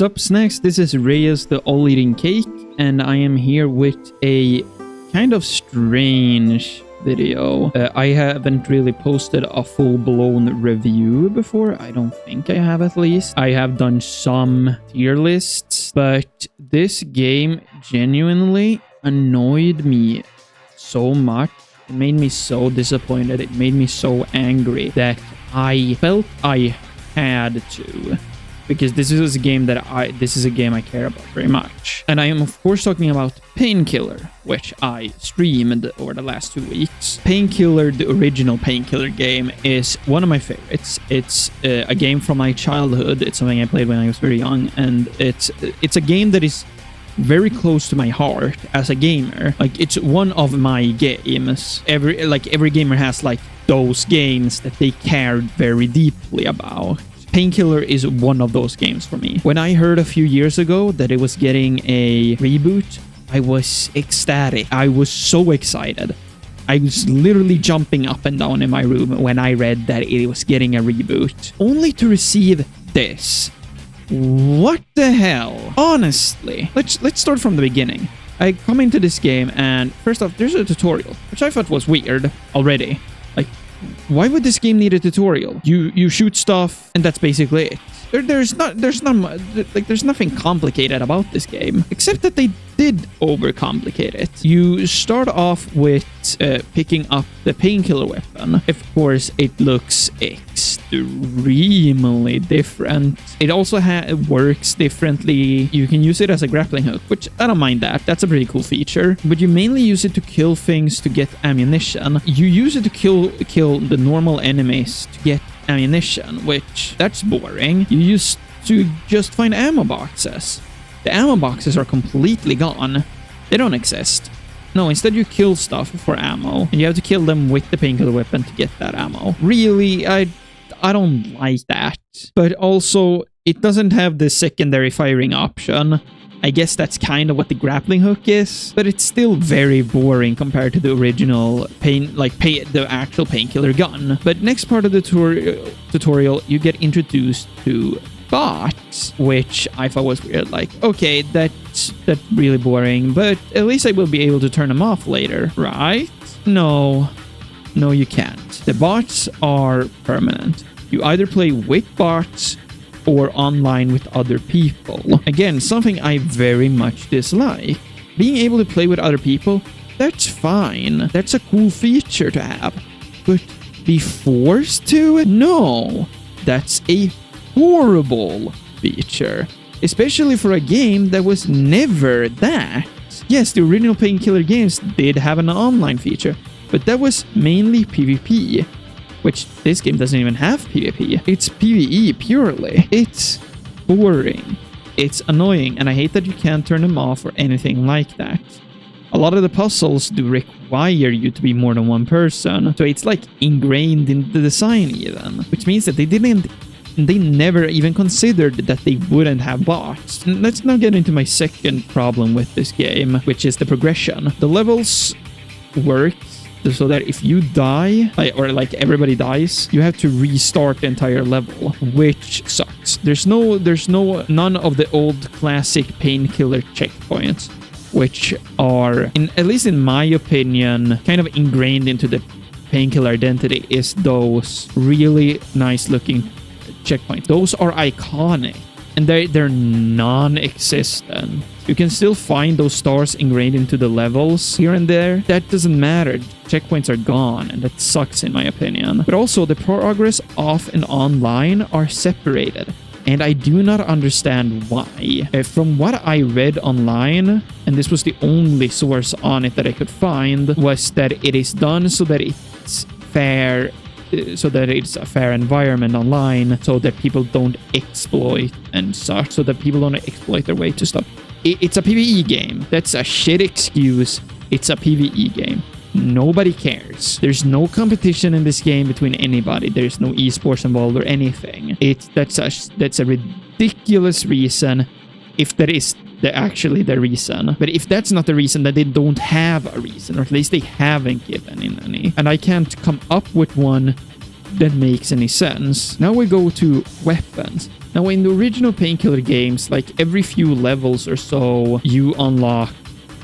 Sup snacks, this is Reyes the all-eating cake, and I am here with a kind of strange video. I haven't really posted a full-blown review before. I don't think I have, at least. I have done some tier lists, but this game genuinely annoyed me so much. It made me so disappointed. It made me so angry that I felt I had to. Because this is a game I care about very much. And I am of course talking about Painkiller, which I streamed over the last 2 weeks. Painkiller, the original Painkiller game, is one of my favorites. It's a game from my childhood. It's something I played when I was very young, and it's a game that is very close to my heart as a gamer. Like, it's one of my games. Every gamer has like those games that they care very deeply about. Painkiller is one of those games for me. When I heard a few years ago that it was getting a reboot, I was ecstatic. I was so excited. I was literally jumping up and down in my room when I read that it was getting a reboot. Only to receive this. What the hell? Honestly. Let's start from the beginning. I come into this game and first off, there's a tutorial, which I thought was weird already. Like, why would this game need a tutorial? You shoot stuff, and that's basically it. There's nothing complicated about this game, except that they did overcomplicate it. You start off with picking up the Painkiller weapon. Of course, it looks extremely different. It also works differently. You can use it as a grappling hook, which I don't mind that. That's a pretty cool feature. But you mainly use it to kill things to get ammunition. You use it to kill the normal enemies to get ammunition, which that's boring. You used to just find ammo boxes. The ammo boxes are completely gone. They don't exist. No, instead you kill stuff for ammo, and you have to kill them with the Painkiller weapon to get that ammo. Really, I don't like that. But also, it doesn't have the secondary firing option. I guess that's kind of what the grappling hook is, but it's still very boring compared to the original the actual Painkiller gun. But next part of the tutorial, you get introduced to bots, which I thought was weird. Like, okay, that's really boring, but at least I will be able to turn them off later, right? No, you can't. The bots are permanent. You either play with bots or online with other people. Again, something I very much dislike. Being able to play with other people, that's fine. That's a cool feature to have. But be forced to? No. That's a horrible feature. Especially for a game that was never that. Yes, the original Painkiller games did have an online feature, but that was mainly PvP. Which this game doesn't even have PvP. It's PvE purely. It's boring. It's annoying, and I hate that you can't turn them off or anything like that. A lot of the puzzles do require you to be more than one person, so it's like ingrained in the design even, which means that they never even considered that they wouldn't have bots. And let's now get into my second problem with this game, which is the progression. The levels work so that if you die, or everybody dies, you have to restart the entire level, which sucks. There's none of the old classic Painkiller checkpoints, which are, at least in my opinion, kind of ingrained into the Painkiller identity, is those really nice looking checkpoints. Those are iconic, and they're non-existent. You can still find those stars ingrained into the levels here and there. That doesn't matter. Checkpoints are gone, and that sucks in my opinion. But also, the progress off and online are separated, and I do not understand why. From what I read online, and this was the only source on it that I could find, was that it is done so that it's fair, so that it's a fair environment online, so that people don't exploit and such, so that people don't exploit their way to stuff. It's a PvE game. That's a shit excuse. It's a PvE game. Nobody cares. There's no competition in this game between anybody. There's no esports involved or anything. That's a ridiculous reason, if that is actually the reason. But if that's not the reason, then they don't have a reason, or at least they haven't given in any. And I can't come up with one that makes any sense. Now we go to weapons. Now in the original Painkiller games, like every few levels or so, you unlock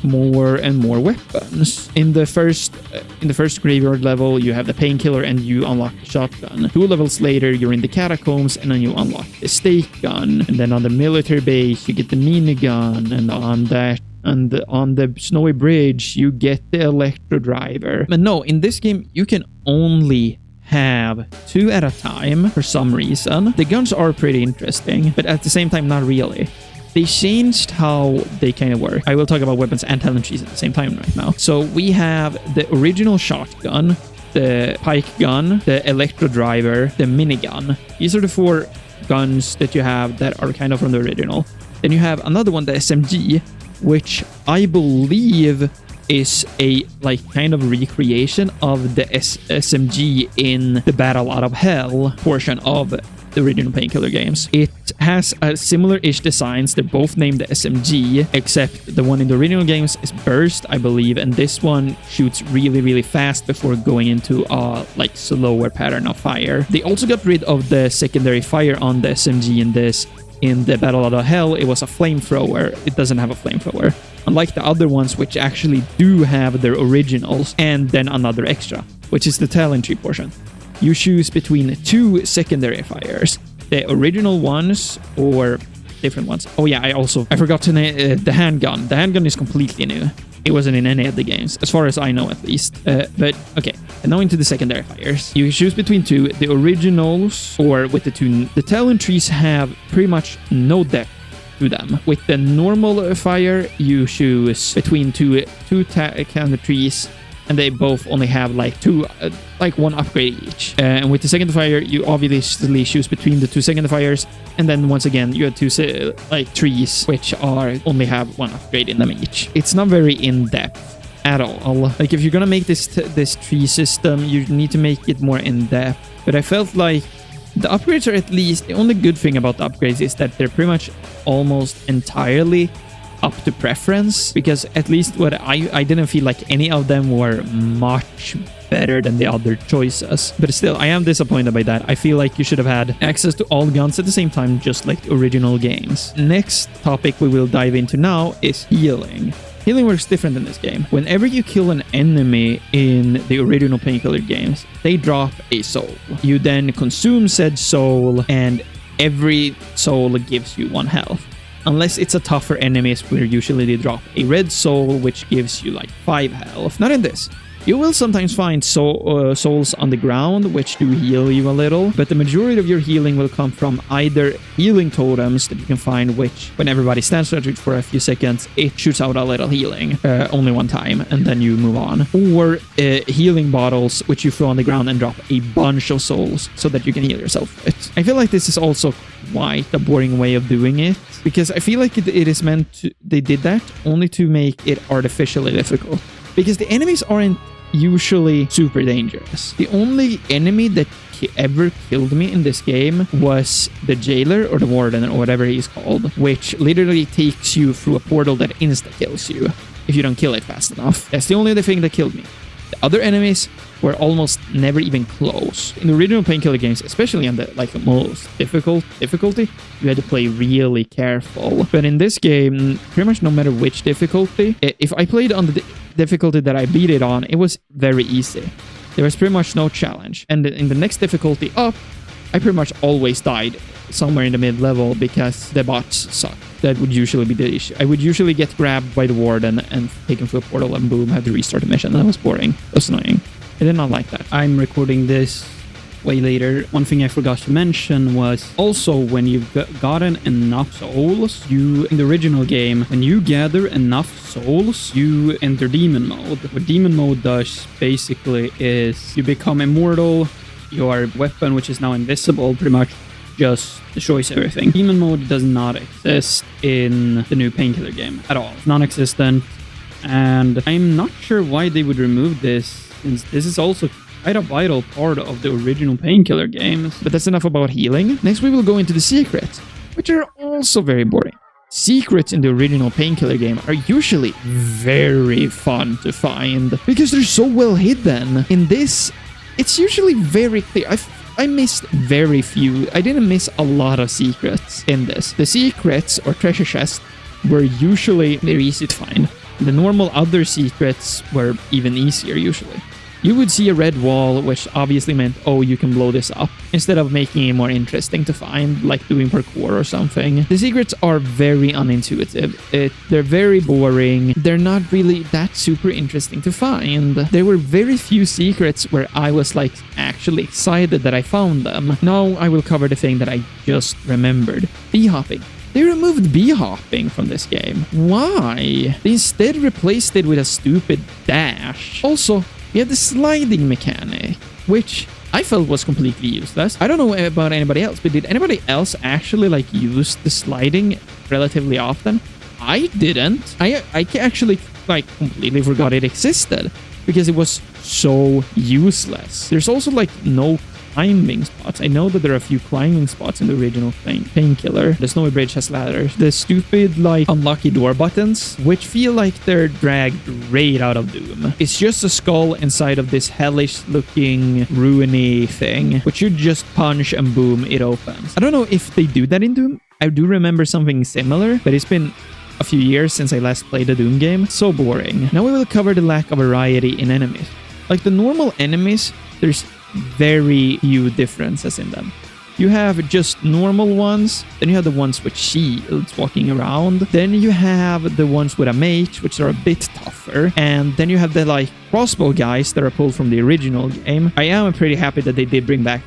more and more weapons. In the first graveyard level, you have the Painkiller and you unlock the shotgun. 2 levels later, you're in the catacombs and then you unlock the stake gun. And then on the military base, you get the minigun, and on the snowy bridge, you get the electro driver. But no, in this game, you can only have 2 at a time for some reason. The guns are pretty interesting, but at the same time, not really. They changed how they kind of work. I will talk about weapons and talent trees at the same time right now. So we have the original shotgun, the pike gun, the electro driver, the minigun. These are the 4 guns that you have that are kind of from the original. Then you have another one, the SMG, which I believe is a kind of recreation of the SMG in the Battle Out of Hell portion of the original Painkiller games. It has a similar-ish designs. They're both named the SMG, except the one in the original games is burst, I believe, and this one shoots really, really fast before going into a slower pattern of fire. They also got rid of the secondary fire on the SMG in this. In the Battle Out of Hell, it was a flamethrower. It doesn't have a flamethrower. Unlike the other ones, which actually do have their originals, and then another extra, which is the talent tree portion. You choose between 2 secondary fires. The original ones or different ones. Oh yeah, I forgot to name the handgun. The handgun is completely new. It wasn't in any of the games, as far as I know at least. But okay, and now into the secondary fires. You choose between 2. The originals or with the 2. The talent trees have pretty much no depth to them. With the normal fire, you choose between two talent trees, and they both only have 1 upgrade each. And with the second fire, you obviously choose between the 2 second fires, and then once again you have 2 trees which only have 1 upgrade in them each. It's not very in-depth at all. If you're gonna make this tree system, you need to make it more in-depth. But I felt like the upgrades are at least, the only good thing about the upgrades is that they're pretty much almost entirely up to preference, because at least what I didn't feel like any of them were much better than the other choices. But still, I am disappointed by that. I feel like you should have had access to all guns at the same time, just like the original games. Next topic we will dive into now is healing. Healing works different in this game. Whenever you kill an enemy in the original Painkiller games, they drop a soul. You then consume said soul, and every soul gives you 1 health. Unless it's a tougher enemies, where usually they drop a red soul, which gives you 5 health. Not in this. You will sometimes find souls on the ground, which do heal you a little, but the majority of your healing will come from either healing totems that you can find, which when everybody stands for a few seconds, it shoots out a little healing, only 1 time, and then you move on. Or healing bottles, which you throw on the ground and drop a bunch of souls so that you can heal yourself with. I feel like this is also quite a boring way of doing it, because I feel like it is meant to, they did that only to make it artificially difficult, because the enemies aren't usually super dangerous. The only enemy that ever killed me in this game was the jailer or the warden or whatever he's called, which literally takes you through a portal that insta-kills you if you don't kill it fast enough. That's the only other thing that killed me. The other enemies were almost never even close. In the original Painkiller games, especially on the most difficulty, you had to play really careful. But in this game, pretty much no matter which difficulty, if I played on the difficulty that I beat it on, it was very easy. There was pretty much no challenge. And in the next difficulty up, I pretty much always died somewhere in the mid-level because the bots suck. That would usually be the issue. I would usually get grabbed by the warden and taken through a portal and boom, had to restart the mission. That was boring. That was annoying. I did not like that. I'm recording this way later. One thing I forgot to mention was also when you've gotten enough souls, in the original game, when you gather enough souls, you enter demon mode. What demon mode does basically is you become immortal. Your weapon, which is now invisible, pretty much just destroys everything. Demon mode does not exist in the new Painkiller game at all. It's non-existent, and I'm not sure why they would remove this, since this is also quite a vital part of the original Painkiller games. But that's enough about healing. Next we will go into the secrets, which are also very boring. Secrets in the original Painkiller game are usually very fun to find because they're so well hidden. In this, it's usually very clear. I missed very few. I didn't miss a lot of secrets in this. The secrets or treasure chests were usually very easy to find. The normal other secrets were even easier usually. You would see a red wall, which obviously meant, oh, you can blow this up, instead of making it more interesting to find, like doing parkour or something. The secrets are very unintuitive. They're very boring. They're not really that super interesting to find. There were very few secrets where I was like actually excited that I found them. Now I will cover the thing that I just remembered. Bee hopping. They removed bee hopping from this game. Why? They instead replaced it with a stupid dash. Also, we have the sliding mechanic, which I felt was completely useless. I don't know about anybody else, but did anybody else actually like use the sliding relatively often? I didn't. I actually like completely forgot it existed because it was so useless. There's also like no climbing spots. I know that there are a few climbing spots in the original Painkiller. The snowy bridge has ladders. The stupid, like, unlucky door buttons, which feel like they're dragged right out of Doom. It's just a skull inside of this hellish-looking, ruiny thing, which you just punch and boom, it opens. I don't know if they do that in Doom. I do remember something similar, but it's been a few years since I last played a Doom game. So boring. Now we will cover the lack of variety in enemies. Like the normal enemies, there's very few differences in them. You have just normal ones, then you have the ones with shields walking around, then you have the ones with a mage, which are a bit tougher, and then you have the like crossbow guys that are pulled from the original game. I am pretty happy that they did bring back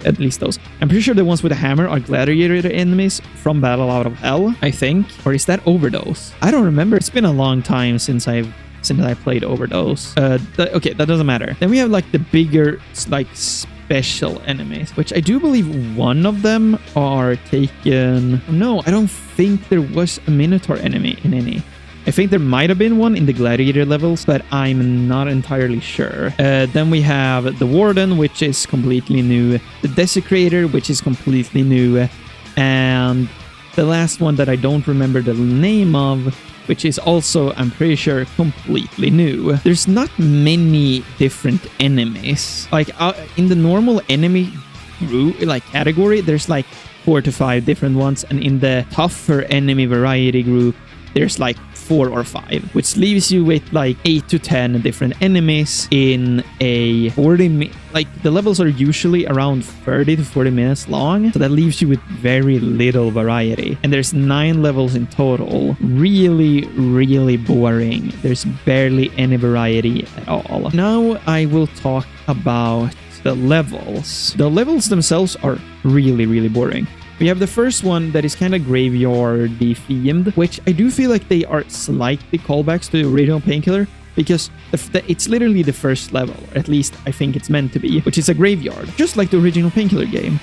at least those. I'm pretty sure the ones with a hammer are gladiator enemies from Battle Out of Hell, I think. Or is that Overdose? I don't remember. It's been a long time since I played Overdose. Okay, that doesn't matter. Then we have like the bigger, like special enemies, which I do believe one of them are taken. No, I don't think there was a Minotaur enemy in any. I think there might have been one in the gladiator levels, but I'm not entirely sure. Then we have the Warden, which is completely new. The Desecrator, which is completely new. And the last one that I don't remember the name of, which is also, I'm pretty sure, completely new. There's not many different enemies. Like, in the normal enemy group, like category, there's like 4 to 5 different ones, and in the tougher enemy variety group, there's like 4 or 5, which leaves you with like 8 to 10 different enemies in a 40 like the levels are usually around 30 to 40 minutes long, so that leaves you with very little variety. And there's 9 levels in total. Really, really boring. There's barely any variety at all. Now I will talk about the levels. The levels themselves are really, really boring. We have the first one that is kind of graveyard-y themed, which I do feel like they are slightly callbacks to the original Painkiller, because it's literally the first level, or at least I think it's meant to be, which is a graveyard, just like the original Painkiller game.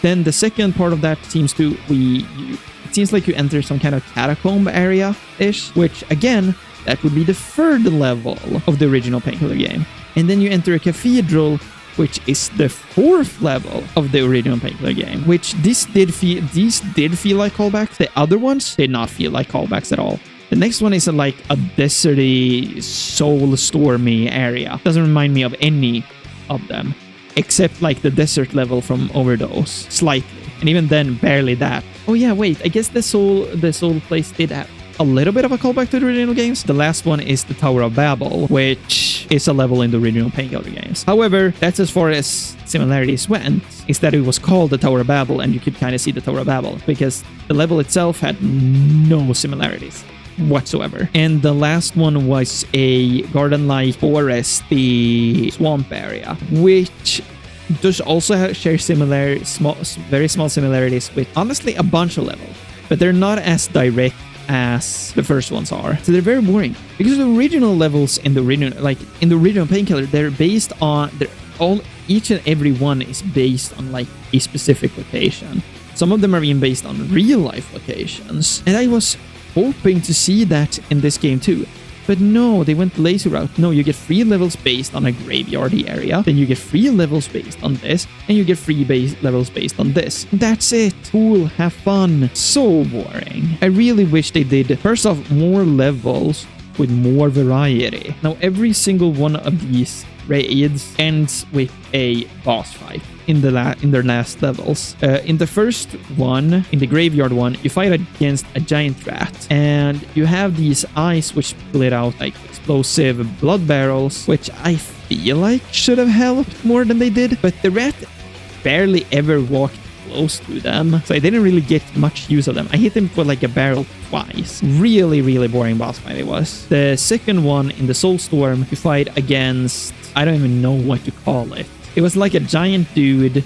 Then the second part of that seems to it seems like you enter some kind of catacomb area-ish, which again, that would be the third level of the original Painkiller game. And then you enter a cathedral, which is the 4th level of the original Painkiller game, which these did feel like callbacks. The other ones did not feel like callbacks at all. The next one is like a deserty, soul-stormy area. Doesn't remind me of any of them, except like the desert level from Overdose, slightly. And even then, barely that. Oh yeah, wait, I guess the soul place did have a little bit of a callback to the original games. The last one is the Tower of Babel, which is a level in the original Painkiller games. However, that's as far as similarities went, is that it was called the Tower of Babel, and you could kind of see the Tower of Babel, because the level itself had no similarities whatsoever. And the last one was a garden-like foresty swamp area, which does also share very small similarities with, honestly, a bunch of levels, but they're not as direct as the first ones are. So they're very boring, because the original levels in the original Painkiller, they're based on each and every one is based on like a specific location. Some of them are even based on real life locations, and I was hoping to see that in this game too. But no, they went the lazy route. No, you get 3 levels based on a graveyardy area, then you get 3 levels based on this, and you get 3 levels based on this. That's it. Cool, have fun. So boring. I really wish they did, first off, more levels with more variety. Now, every single one of these raids ends with a boss fight in their last levels. In the first one, in the graveyard one, you fight against a giant rat, and you have these eyes which split out like explosive blood barrels, which I feel like should have helped more than they did, but the rat barely ever walked close to them, so I didn't really get much use of them. I hit him with like a barrel twice. Really, really boring boss fight it was. The second one, in the Soulstorm, you fight against, I don't even know what to call it. It was like a giant dude,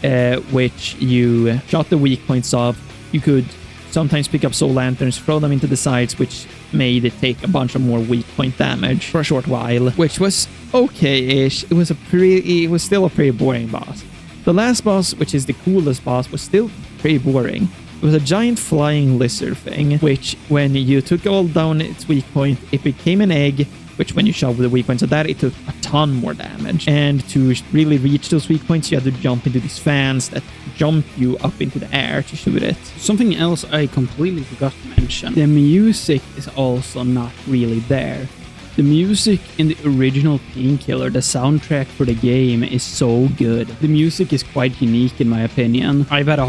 which you shot the weak points of. You could sometimes pick up soul lanterns, throw them into the sides, which made it take a bunch of more weak point damage for a short while, which was okay-ish. It was still a pretty boring boss. The last boss, which is the coolest boss, was still pretty boring. It was a giant flying lizard thing, which when you took all down its weak point, it became an egg, which when you shoved the weak points at that, it took a ton more damage. And to really reach those weak points, you had to jump into these fans that jump you up into the air to shoot it. Something else I completely forgot to mention. The music is also not really there. The music in the original Painkiller, the soundtrack for the game, is so good. The music is quite unique in my opinion. I've had a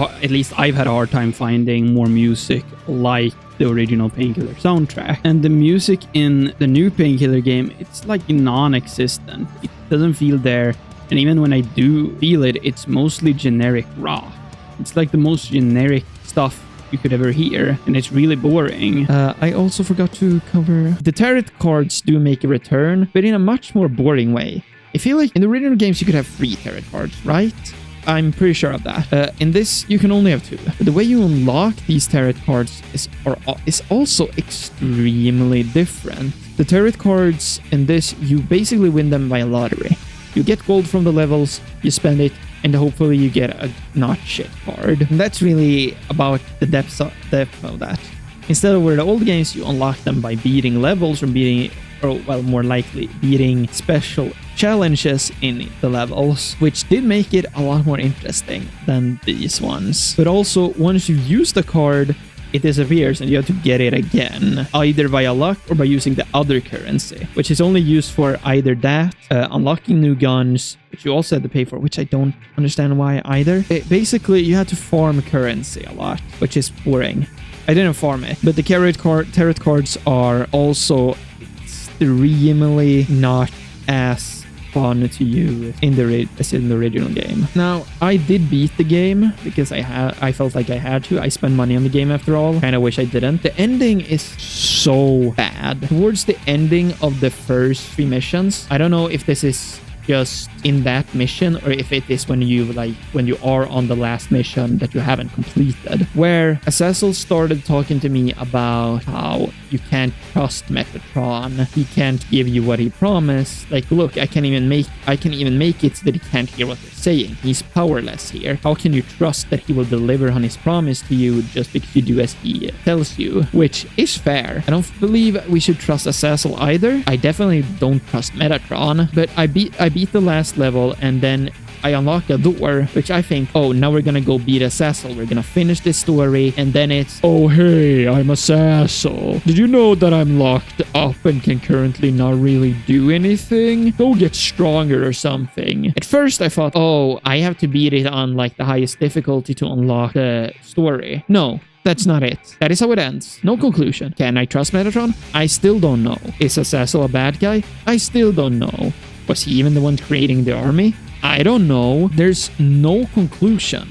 hard time finding more music like the original Painkiller soundtrack. And the music in the new Painkiller game, it's like non-existent. It doesn't feel there. And even when I do feel it, it's mostly generic rock. It's like the most generic stuff you could ever hear, and it's really boring. I also forgot to cover... The tarot cards do make a return, but in a much more boring way. I feel like in the original games you could have 3 tarot cards, right? I'm pretty sure of that. In this, you can only have 2. But the way you unlock these tarot cards is also extremely different. The tarot cards in this, you basically win them by lottery. You get gold from the levels, you spend it, and hopefully you get a not shit card. And that's really about the depth of that. Instead of where the old games, you unlock them by beating levels or more likely beating special challenges in the levels, which did make it a lot more interesting than these ones. But also, once you use the card, it disappears and you have to get it again, either via luck or by using the other currency, which is only used for either that, unlocking new guns, which you also had to pay for, which I don't understand why either. Basically, you had to farm currency a lot, which is boring. I didn't farm it, but the tarot cards are also extremely not as fun to use as in the original game. Now, I did beat the game because I felt like I had to. I spent money on the game after all. Kind of wish I didn't. The ending is so bad. Towards the ending of the first 3 missions, I don't know if this is just in that mission or if it is when you are on the last mission that you haven't completed, where Azazel started talking to me about how you can't trust Metatron. He can't give you what he promised. Like, look, I can even make it so that he can't hear what they're saying. He's powerless here. How can you trust that he will deliver on his promise to you just because you do as he tells you? Which is fair. I don't believe we should trust Azazel either. I definitely don't trust Metatron, but I beat the last level, and then I unlock a door, which I think, oh, now we're gonna go beat Azazel. We're gonna finish this story, and then it's, oh, hey, I'm Azazel. Did you know that I'm locked up and can currently not really do anything? Go get stronger or something. At first, I thought, oh, I have to beat it on, like, the highest difficulty to unlock the story. No. That's not it. That is how it ends. No conclusion. Can I trust Metatron? I still don't know. Is Azazel a bad guy? I still don't know. Was he even the one creating the army? I don't know. There's no conclusion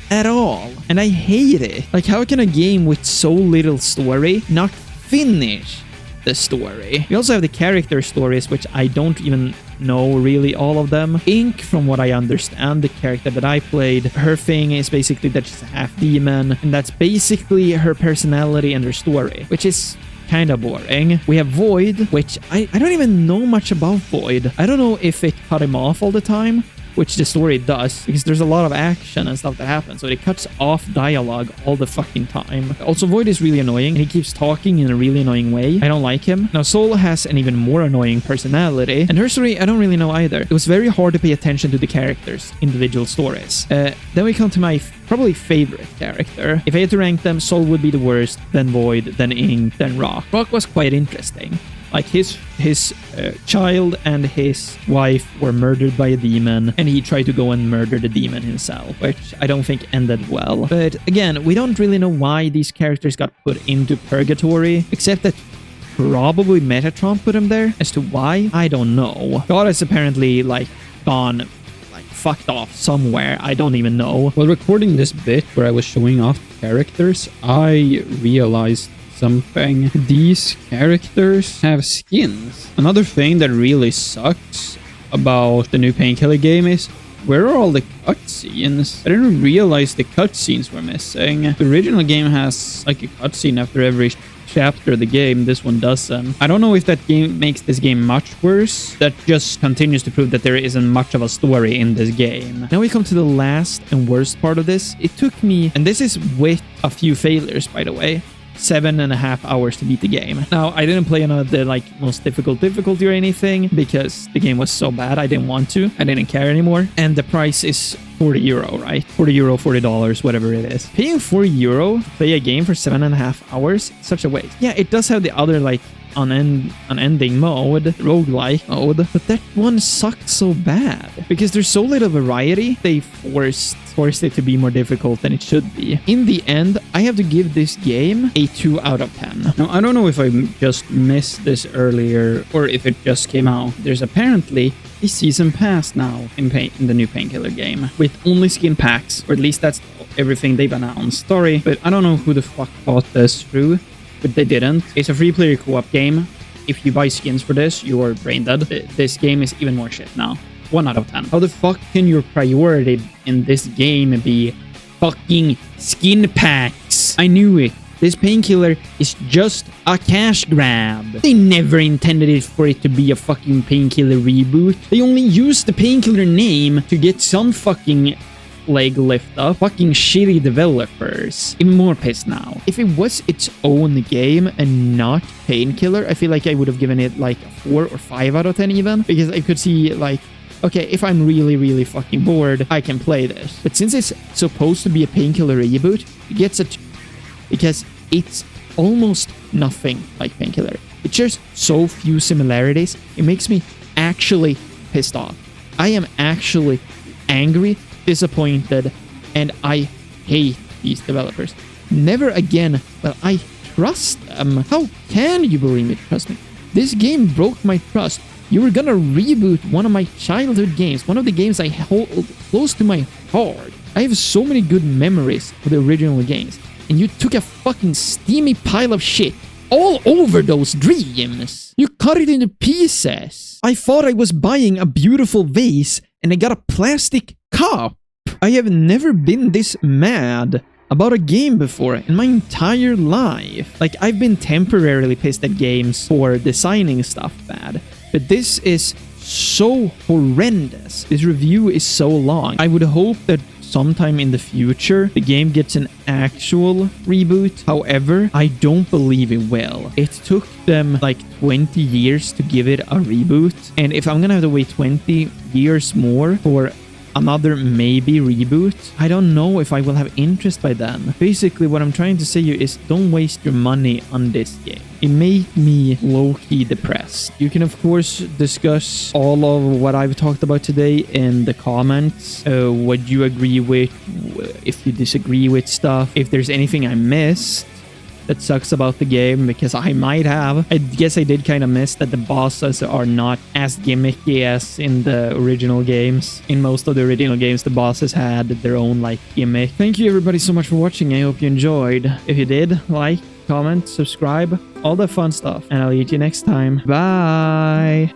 at all. And I hate it. Like, how can a game with so little story not finish the story? We also have the character stories, which I don't even know really all of them. Ink, from what I understand, the character that I played, her thing is basically that she's a half demon, and that's basically her personality and her story, which is kind of boring. We have Void, which I don't even know much about Void. I don't know if it cut him off all the time, which the story does, because there's a lot of action and stuff that happens, so it cuts off dialogue all the fucking time. Also, Void is really annoying, and he keeps talking in a really annoying way. I don't like him. Now, Soul has an even more annoying personality, and her story, I don't really know either. It was very hard to pay attention to the characters' individual stories. Then we come to my probably favorite character. If I had to rank them, Soul would be the worst, then Void, then Ink, then Rock. Rock was quite interesting. Like his child and his wife were murdered by a demon, and he tried to go and murder the demon himself, which I don't think ended well. But again, we don't really know why these characters got put into purgatory, except that probably Metatron put him there. As to why, I don't know. God is apparently like gone, like fucked off somewhere. I don't even know. While recording this bit where I was showing off characters, I realized something. These characters have skins. Another thing that really sucks about the new Painkiller game is, where are all the cutscenes? I didn't realize the cutscenes were missing. The original game has like a cutscene after every chapter of the game. This one doesn't. I don't know if that game makes this game much worse. That just continues to prove that there isn't much of a story in this game. Now we come to the last and worst part of this. It took me, and this is with a few failures by the way, 7.5 hours to beat the game. Now, I didn't play on the like most difficult difficulty or anything because the game was so bad I didn't want to. I didn't care anymore. And the price is €40, right? €40, $40, whatever it is. Paying €40 to play a game for 7.5 hours, such a waste. Yeah, it does have the other like unending mode, roguelike mode, but that one sucked so bad because there's so little variety. They forced it to be more difficult than it should be. In the end, I have to give this game a 2 out of 10. Now, I don't know if I just missed this earlier or if it just came out. There's apparently a season pass now in the new Painkiller game with only skin packs, or at least that's everything they've announced. Sorry, but I don't know who the fuck thought this through, but they didn't. It's a free-player co-op game. If you buy skins for this, you are brain dead. This game is even more shit now. 1 out of 10. How the fuck can your priority in this game be fucking skin packs? I knew it. This Painkiller is just a cash grab. They never intended it for it to be a fucking Painkiller reboot. They only used the Painkiller name to get some fucking leg lift up. Fucking shitty developers. Even more pissed now. If it was its own game and not Painkiller, I feel like I would have given it like a 4 or 5 out of 10 even, because I could see like, okay, if I'm really, really fucking bored, I can play this. But since it's supposed to be a Painkiller reboot, it gets a 2 because it's almost nothing like Painkiller. It shares so few similarities, it makes me actually pissed off. I am actually angry, disappointed, and I hate these developers. Never again will I trust them. How can you believe me? Trust me. This game broke my trust. You were gonna reboot one of my childhood games, one of the games I hold close to my heart. I have so many good memories of the original games, and you took a fucking steamy pile of shit all over those dreams. You cut it into pieces. I thought I was buying a beautiful vase, and I got a plastic cup. I have never been this mad about a game before in my entire life. Like, I've been temporarily pissed at games for designing stuff bad, but this is so horrendous. This review is so long. I would hope that sometime in the future the game gets an actual reboot. However, I don't believe it will. It took them like 20 years to give it a reboot, and if I'm gonna have to wait 20 years more for another maybe reboot, I don't know if I will have interest by then. Basically, what I'm trying to say here is don't waste your money on this game. It made me low-key depressed. You can, of course, discuss all of what I've talked about today in the comments. What you agree with, if you disagree with stuff, if there's anything I missed that sucks about the game, because I might have. I guess I did kind of miss that the bosses are not as gimmicky as in the original games. In most of the original games, the bosses had their own like gimmick. Thank you everybody so much for watching. I hope you enjoyed. If you did, like, comment, subscribe, all the fun stuff. And I'll eat you next time. Bye!